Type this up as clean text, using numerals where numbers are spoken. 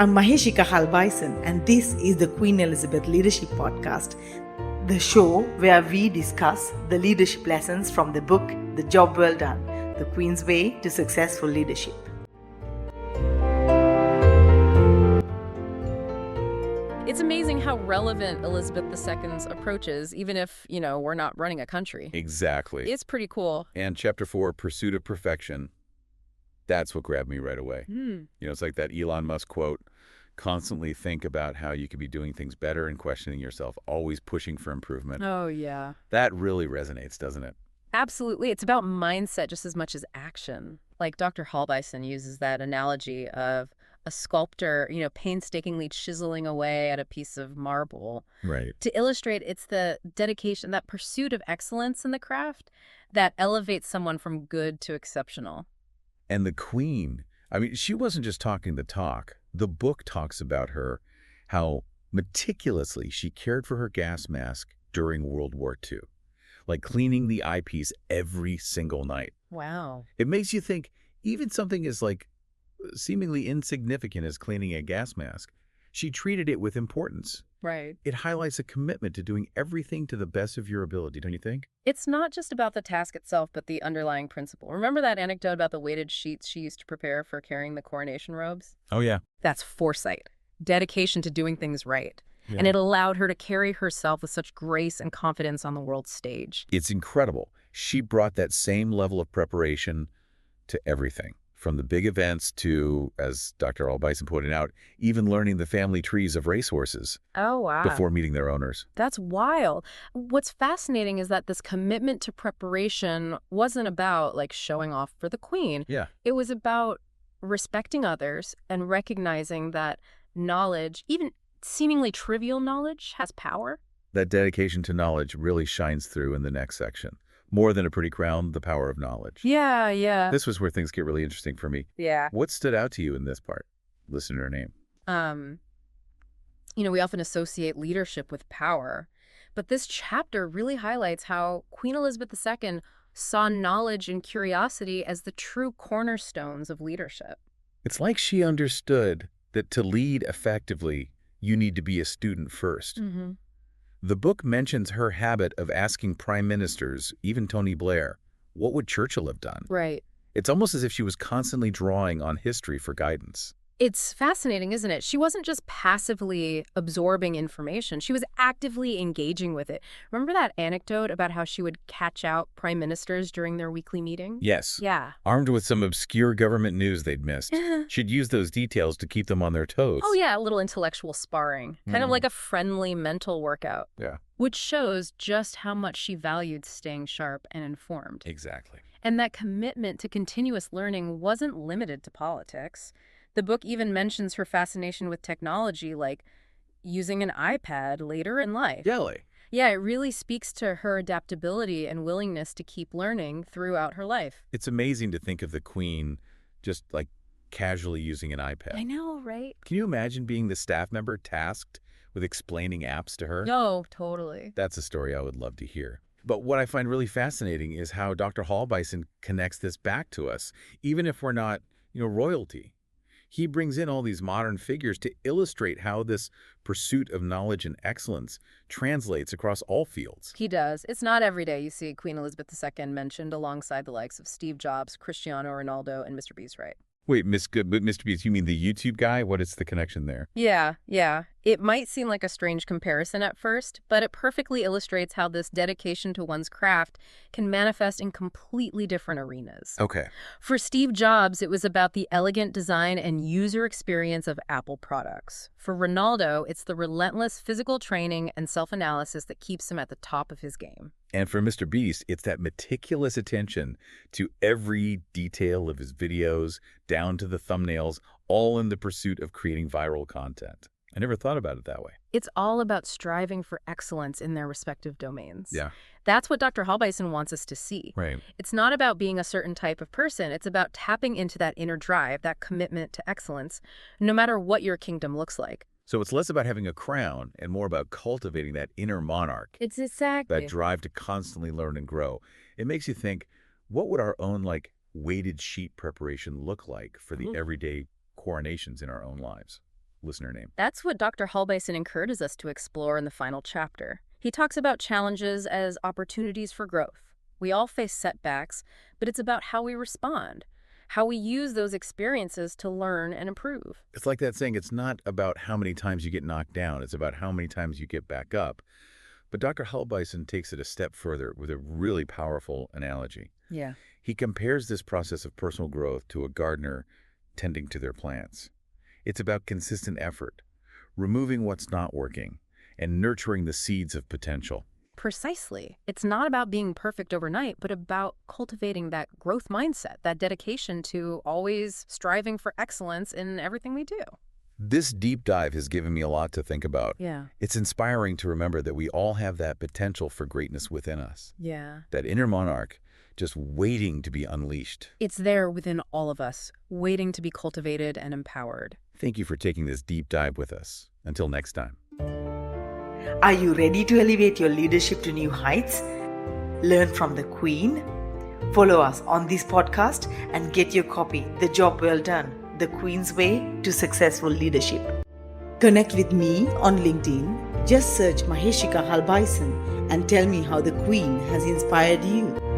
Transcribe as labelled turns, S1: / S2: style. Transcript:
S1: I'm Maheshika Halbeisen, and this is the Queen Elizabeth Leadership Podcast, the show where we discuss the leadership lessons from the book, The Job Well Done, The Queen's Way to Successful Leadership.
S2: It's amazing how relevant Elizabeth II's approach is, even if, we're not running a country.
S3: Exactly.
S2: It's pretty cool.
S3: And Chapter 4, Pursuit of Perfection, that's what grabbed me right away. It's like that Elon Musk quote, constantly think about how you could be doing things better and questioning yourself, always pushing for improvement.
S2: Oh, yeah.
S3: That really resonates, doesn't it?
S2: Absolutely. It's about mindset just as much as action. Like Dr. Halbeisen uses that analogy of a sculptor, painstakingly chiseling away at a piece of marble.
S3: Right.
S2: To illustrate, it's the dedication, that pursuit of excellence in the craft that elevates someone from good to exceptional.
S3: And the Queen, she wasn't just talking the talk. The book talks about her, how meticulously she cared for her gas mask during World War II, like cleaning the eyepiece every single night.
S2: Wow.
S3: It makes you think even something as seemingly insignificant as cleaning a gas mask, she treated it with importance.
S2: Right.
S3: It highlights a commitment to doing everything to the best of your ability, don't you think?
S2: It's not just about the task itself, but the underlying principle. Remember that anecdote about the weighted sheets she used to prepare for carrying the coronation robes?
S3: Oh, yeah.
S2: That's foresight, dedication to doing things right.
S3: Yeah.
S2: And it allowed her to carry herself with such grace and confidence on the world stage.
S3: It's incredible. She brought that same level of preparation to everything, from the big events to, as Dr. Halbeisen pointed out, even learning the family trees of racehorses.
S2: Oh, wow.
S3: Before meeting their owners.
S2: That's wild. What's fascinating is that this commitment to preparation wasn't about showing off for the Queen.
S3: Yeah.
S2: It was about respecting others and recognizing that knowledge, even seemingly trivial knowledge, has power.
S3: That dedication to knowledge really shines through in the next section. More than a pretty crown, the power of knowledge.
S2: Yeah.
S3: This was where things get really interesting for me.
S2: Yeah.
S3: What stood out to you in this part? Listen to her name.
S2: We often associate leadership with power, but this chapter really highlights how Queen Elizabeth II saw knowledge and curiosity as the true cornerstones of leadership.
S3: It's like she understood that to lead effectively, you need to be a student first.
S2: Mm-hmm.
S3: The book mentions her habit of asking prime ministers, even Tony Blair, what would Churchill have done?
S2: Right.
S3: It's almost as if she was constantly drawing on history for guidance.
S2: It's fascinating, isn't it? She wasn't just passively absorbing information. She was actively engaging with it. Remember that anecdote about how she would catch out prime ministers during their weekly meeting?
S3: Yes.
S2: Yeah.
S3: Armed with some obscure government news they'd missed. She'd use those details to keep them on their toes.
S2: Oh, yeah, a little intellectual sparring. Kind of like a friendly mental workout.
S3: Yeah.
S2: Which shows just how much she valued staying sharp and informed.
S3: Exactly.
S2: And that commitment to continuous learning wasn't limited to politics. The book even mentions her fascination with technology, like using an iPad later in life.
S3: Really?
S2: Yeah, it really speaks to her adaptability and willingness to keep learning throughout her life.
S3: It's amazing to think of the Queen just casually using an iPad.
S2: I know, right?
S3: Can you imagine being the staff member tasked with explaining apps to her?
S2: No, totally.
S3: That's a story I would love to hear. But what I find really fascinating is how Dr. Halbeisen connects this back to us, even if we're not, royalty. He brings in all these modern figures to illustrate how this pursuit of knowledge and excellence translates across all fields.
S2: He does. It's not every day you see Queen Elizabeth II mentioned alongside the likes of Steve Jobs, Cristiano Ronaldo, and Mr. Beast, right?
S3: Wait, Mr. Beast, you mean the YouTube guy? What is the connection there?
S2: Yeah. It might seem like a strange comparison at first, but it perfectly illustrates how this dedication to one's craft can manifest in completely different arenas.
S3: Okay.
S2: For Steve Jobs, it was about the elegant design and user experience of Apple products. For Ronaldo, it's the relentless physical training and self-analysis that keeps him at the top of his game.
S3: And for Mr. Beast, it's that meticulous attention to every detail of his videos, down to the thumbnails, all in the pursuit of creating viral content. I never thought about it that way.
S2: It's all about striving for excellence in their respective domains.
S3: Yeah.
S2: That's what Dr. Halbeisen wants us to see.
S3: Right.
S2: It's not about being a certain type of person. It's about tapping into that inner drive, that commitment to excellence, no matter what your kingdom looks like.
S3: So it's less about having a crown and more about cultivating that inner monarch,
S2: It's exactly.
S3: that drive to constantly learn and grow. It makes you think, what would our own weighted sheet preparation look like for the everyday coronations in our own lives? listener name.
S2: That's what Dr. Halbeisen encourages us to explore in the final chapter. He talks about challenges as opportunities for growth. We all face setbacks, but it's about how we respond, how we use those experiences to learn and improve.
S3: It's like that saying, it's not about how many times you get knocked down, it's about how many times you get back up. But Dr. Halbeisen takes it a step further with a really powerful analogy.
S2: Yeah.
S3: He compares this process of personal growth to a gardener tending to their plants. It's about consistent effort, removing what's not working, and nurturing the seeds of potential.
S2: Precisely. It's not about being perfect overnight, but about cultivating that growth mindset, that dedication to always striving for excellence in everything we do.
S3: This deep dive has given me a lot to think about.
S2: Yeah.
S3: It's inspiring to remember that we all have that potential for greatness within us.
S2: Yeah.
S3: That inner monarch just waiting to be unleashed.
S2: It's there within all of us, waiting to be cultivated and empowered.
S3: Thank you for taking this deep dive with us. Until next time.
S1: Are you ready to elevate your leadership to new heights? Learn from the Queen? Follow us on this podcast and get your copy, The Job Well Done, The Queen's Way to Successful Leadership. Connect with me on LinkedIn. Just search Maheshika Halbeisen and tell me how the Queen has inspired you.